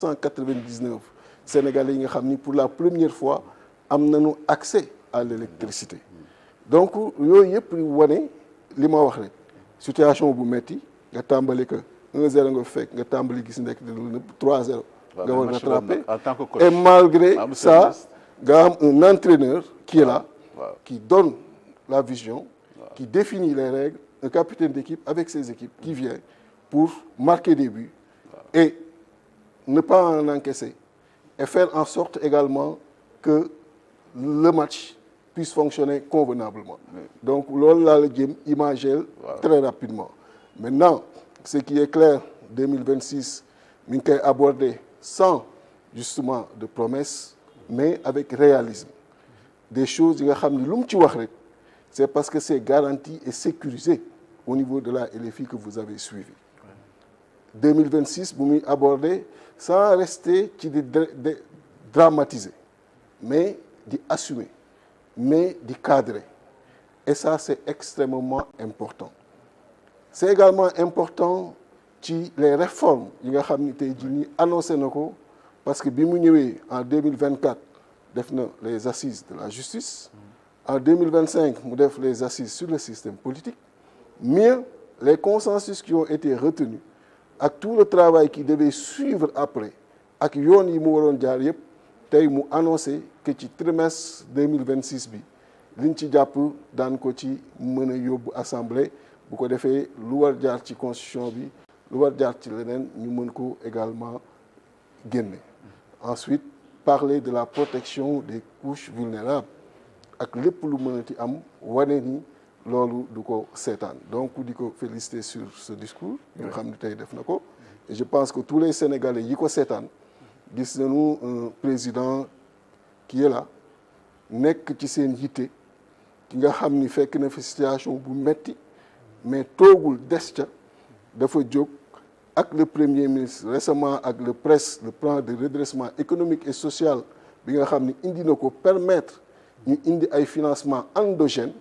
199 Sénégalais yi nga xam ni pour la première fois am nañu accès à l'électricité donc yooyu yëpp wane li ma wax rek situation bu metti nga tàmbali que 1-0 nga fekk nga tàmbali gis nekk de 3-0 nga war rattraper et malgré ça nga am un entraîneur qui est là qui donne la vision qui définit les règles un capitaine d'équipe avec ses équipes qui vient pour marquer des buts et ne pas en encaisser et faire en sorte également que le match puisse fonctionner convenablement. Donc, loolu laa la jëm imagel très rapidement. Maintenant, ce qui est clair, 2026, mi ngi koy aborder sans justement de promesses, mais avec réalisme. Des choses yi nga xam ni lu mu ci wax rek, c'est parce que c'est garanti et sécurisé au niveau de la LFI que vous avez suivi. 2026 bu muy aborder sans rester ci di dramatiser mais di assumer mais di cadrer et ça c'est extrêmement important c'est également important ci les réformes yi nga xam ni tey jii nii annoncé na ko parce que bi mu ñëwee en 2024 def na les assises de la justice en 2025 mu def les assises sur le système politique mieux les consensus qui ont été retenus ak tout le travail qui devait suivre après ak yoon yi mu waroon jaar yëpp tey mu annoncé que ci trimestre 2026 bi liñ ci jàpp daan ko ci mën a yóbbu assemblée bu ko defee lu war jaar ci constitution bi lu war jaar ci leneen ñu mën ko également génne. Ensuite parler de la protection des couches vulnérables ak lépp lu mënati am wane ni loolu du ko seetaan donc di ko féliciter sur ce discours nga xam ne tey def na ko et je pense que tous les Sénégalais yi ko seetaan gis nañu un président qui est là nekk ci seen yitte ki nga xam ni fekk na fi situation bu metti mais toogul des ca dafa jóg ak le premier ministre récemment ak le PRES le plan de redressement économique et social bi nga xam ni indi na ko permettre ñu indi ay financement endogène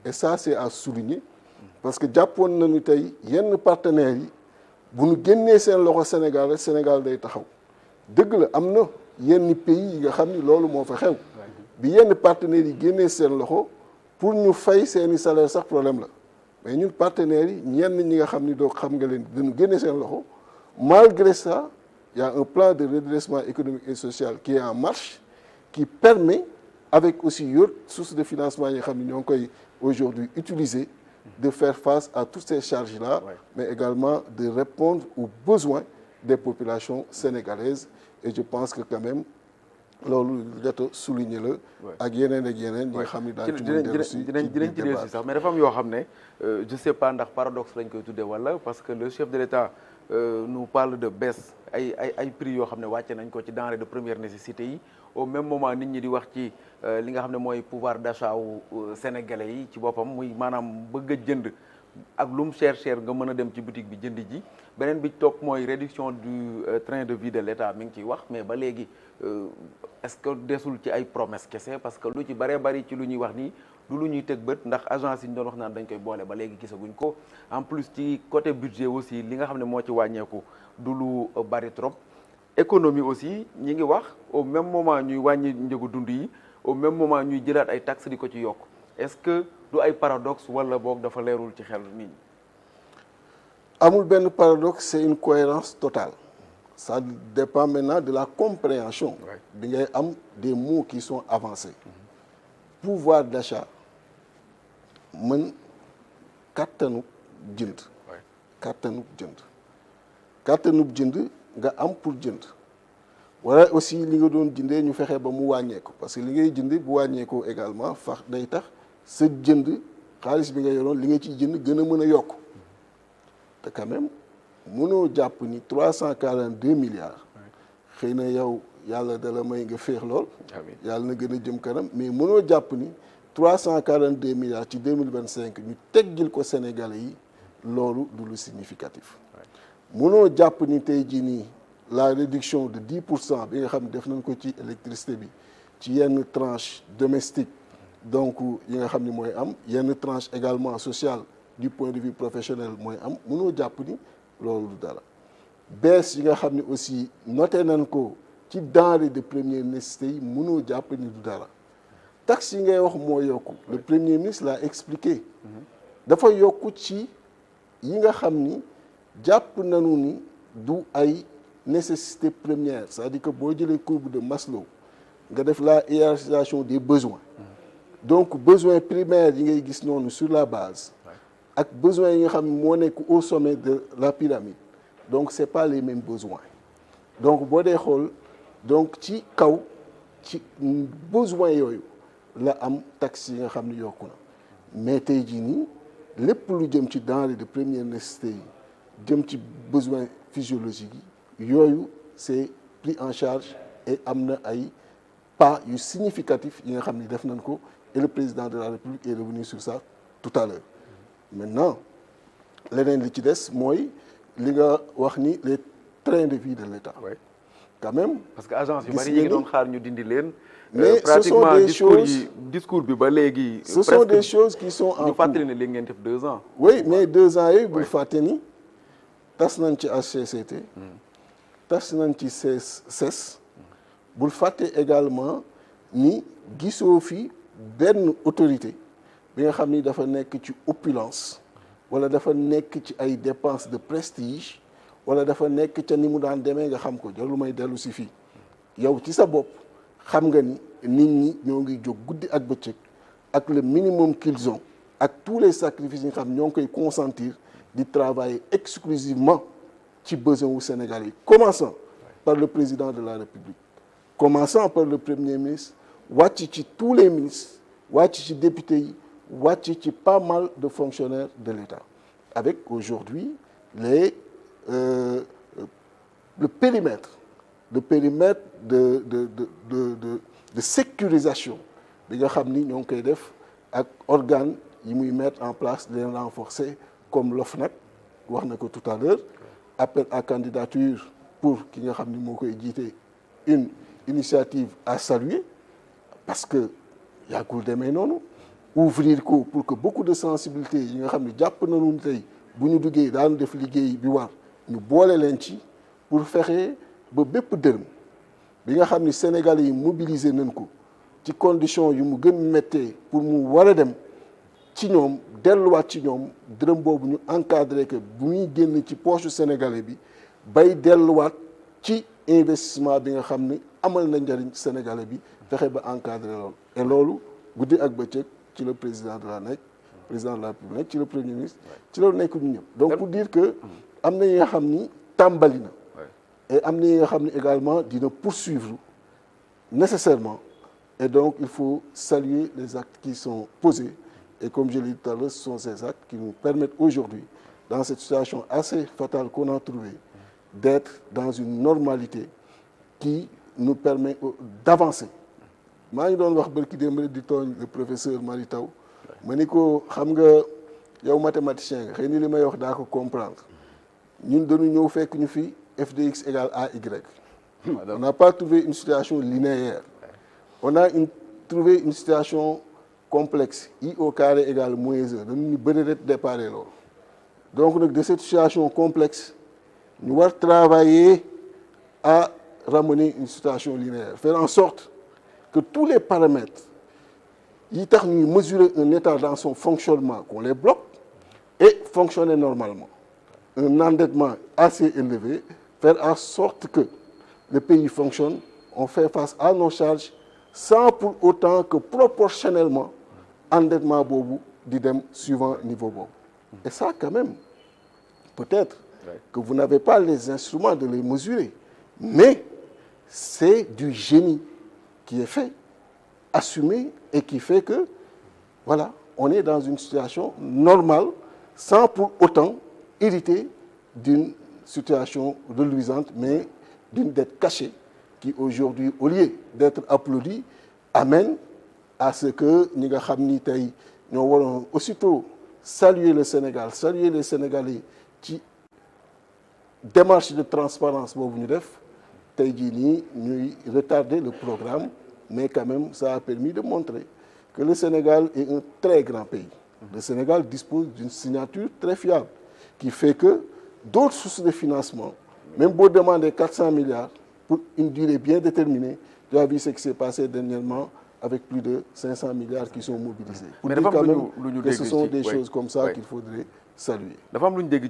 et ça c'est à souligner parce que jàppoon nañu tey yenn partenaires yi bu ñu génnee seen loxo Sénégal rek Sénégal day taxaw dëgg la am na yenn pays yi nga xam ni loolu moo fa xew bi yenn partenaires yi génnee seen loxo pour ñu fay seeni salaire sax problème la mais ñun partenaires yi ñenn ñi nga xam ni doo xam nga leen dañu génne seen loxo malgré ça il y a un plan de redressement économique et social qui est en marche qui permet avec aussi d'autres sources de financement yi nga xam ni ñoo ngi koy aujourd'hui utiliser de faire face à toutes ces charges-là mais également de répondre aux besoins des populations sénégalaises et je pense que quand même loolu jot a souligner la ak yeneen ñi nga xam ni daal ci mën dellu si dinañ ci dellu si sax mais dafa am yoo xam ne je sais pas ndax paradoxe lañ koy tuddee wala parce que le chef de l'État nous parle de baisse ay prix yoo xam ne wàcce nañ ko ci denrées de première nécessité yi au même moment nit ñi di wax ci li nga xam ne mooy pouvoir d'achat wu sénégalais yi ci boppam muy maanaam bëgg a jënd ak lu mu cher nga mën a dem ci boutique bi jënd ji beneen bi topp mooy réduction du train de vie de l'État mi ngi ciy wax mais ba léegi est-ce que desul ci ay promesses kese parce que lu ci bëree bëri ci lu ñuy wax nii du lu ñuy teg bët ndax agence yi ñu doon wax naan dañ koy boole ba léegi gisaguñ ko en plus ci côté budget aussi li nga xam ne moo ci wàññeeku du lu bari trop économie aussi ñi ngi wax au même moment ñuy wàññi njëgu dund yi au même moment ñuy jëlaat ay taxes di ko ci yokk est-ce que du ay paradoxe wala boog dafa leerul ci xel nit ñi. amul benn paradoxe c'est une cohérence totale ça dépend maintenant de la compréhension bi ngay am des mots qui sont avancés pouvoir d'achat mën kàttanub jënd kàttanub jënd nga am pour jënd wala aussi li nga doon jëndee ñu fexe ba mu wàññeeku parce que li ngay jënd bu wàññeekoo également fax day tax sa jënd xaalis bi nga yoroon li nga ciy jënd gën a mën a yokk te quand même mënoo jàpp ni 342 milliards xëy na yow yàlla dala may nga féex lool yàlla na gën a jëm kanam mais mënoo jàpp ni 342 milliards ci 2025 ñu teggil ko Sénégalais yi loolu du lu significatif mënoo jàpp ni tey jii nii la réduction de 10% bi nga xam ne def nañ ko ci électricité bi ci yenn tranche domestique donc yi nga xam ni mooy am yenn tranche également sociale du point de vue professionnel mooy am mënoo jàpp ni loolu du dara baisse yi nga xam ne aussi noté nañ ko ci denrées de première nécessité yi mënoo jàpp ni du dara taxe yi ngay wax moo yokku le premier ministre l'a expliqué dafa yokku ci yi nga xam ni jàpp nañu ni du ay nécessité première c'est-à-dire que boo jëlee courbe de Maslow nga def la hiérarchisation des besoins donc besoins primaires yi ngay gis noonu sur la base ak besoins yi nga xam ne moo nekk au sommet de la pyramide donc c'est pas les mêmes besoins donc boo dee xool donc ci kaw ci besoins yooyu la am taxes yi nga xam ne yokku na mais tey jii nii lépp lu jëm ci denrées de première nécessité yi jëm ci besoins physiologiques yi yooyu c'est pris en charge et am na ay pas yu significatifs yi nga xam ni def nañ ko et le président de la République est revenu sur ça tout à l'heure maintenant leneen li ci des mooy li nga wax ni les trains de vie de l'État quand même parce que agence yu bari yi ngi doon xaar ñu dindi leen mais pratiquement ce sont des choses discours bi ba léegi ce sont des choses qui sont en ñu fàttali ne léegi ngeen def 2 ans oui mais 2 ans yooyu bul fàtte ni tas nañ ci HCCT tas nañ ci CES bul fàtte également ni gisoo fi benn autorité bi nga xam ni dafa nekk ci opulence wala dafa nekk ci ay dépenses de prestige wala dafa nekk ca ni mu daan demee nga xam ko jarul may dellu si fii yow ci sa bopp xam nga ni nit ñi ñoo ngi jóg guddi ak bëccëg ak le minimum qu'ils ont ak tous les sacrifices yi nga xam ñoo ngi koy consentir di travailler exclusivement ci besoin wu Sénégal yi commençant par le président de la République commençant par le premier ministre wàcc ci tous les ministres wàcc ci députés yi wàcc ci pas mal de fonctionnaires de l'État avec aujourd'hui le périmètre de sécurisation bi nga xam ni ñoo ngi koy def ak organes yi muy mettre en place di leen renforcer comme l'OFNAC wax na ko tout à l'heure appel à candidature pour ki nga xam ni moo koy jiite une initiative à saluer parce que yàggul demee noonu ouvrir ko pour que beaucoup de sensibilités yi nga xam ne jàpp nañu tey bu ñu duggee daanu def liggéey bi war ñu boole leen ci pour fexe ba bépp dërëm bi nga xam ni Sénégalais yi mobiliser nañ ko ci condition yu mu gën méttee pour mu war a dem ci ñoom delluwaat ci ñoom dërëm boobu ñu encadré que bu muy génn ci poche Sénégalais bi bay delluwaat ci investissement bi nga xam ni amal na njëriñ Sénégalais bi fexe ba encadré loolu et loolu guddi ak bëccëg ci le président de la République ci le premier ministre ci loolu nekk ñu ñëpp donc pour dire que am na yi nga xam ni tàmbali na et am na yi nga xam ni également dina poursuivre nécessairement et donc il faut saluer les actes qui sont posés et comme je l'ai dit tout à l'heure ce sont ces actes qui nous permettent aujourd'hui dans cette situation assez fatale qu'on a trouvée d'être dans une normalité qui nous permet d'avancer maa ngi doon wax barki démb di tooñ le professeur Mary Teuw ma ni ko xam nga yow mathématicien nga xëy ni li may wax daa ko comprendre ñun dañu ñëw fekk ñu fi f de x égale a y on n'a pas trouvé une situation linéaire on a trouvé une situation complexe i au carré égale moins 1 dañu ñu bëri rek déparé loolu donc nag de cette situation complexe ñu war travailler à ramener une situation linéaire faire en sorte que tous les paramètres yi tax ñuy mesurer un état dans son fonctionnement qu'on les bloque et fonctionner normalement un endettement assez élevé faire en sorte que le pays fonctionne on fait face à nos charges sans pour autant que proportionnellement endettement boobu di dem suivant niveau boobu et ça quand même peut-être que vous n'avez pas les instruments de les mesurer mais c'est du génie qui est fait, assumé et qui fait que, voilà, on est dans une situation normale sans pour autant hériter d'une situation reluisante, mais d'une dette cachée qui aujourd'hui, au lieu d'être applaudie, amène à ce que ñi nga xam ni tey ñoo waroon aussitôt saluer le Sénégal, saluer les Sénégalais ci démarche de transparence boobu ñu def tey jii nii ñuy retarder le programme mais quand même ça a permis de montrer que le Sénégal est un très grand pays. Le Sénégal dispose d'une signature très fiable qui fait que d'autres sources de financement Même boo demander 400 milliards pour une durée bien déterminée, tu as vu ce qui s'est passé dernièrement avec plus de 500 milliards qui sont mobilisés. Pour dire quand même que ce sont des choses comme ça qu'il faudrait saluer. dafa am lu ñu dégg ci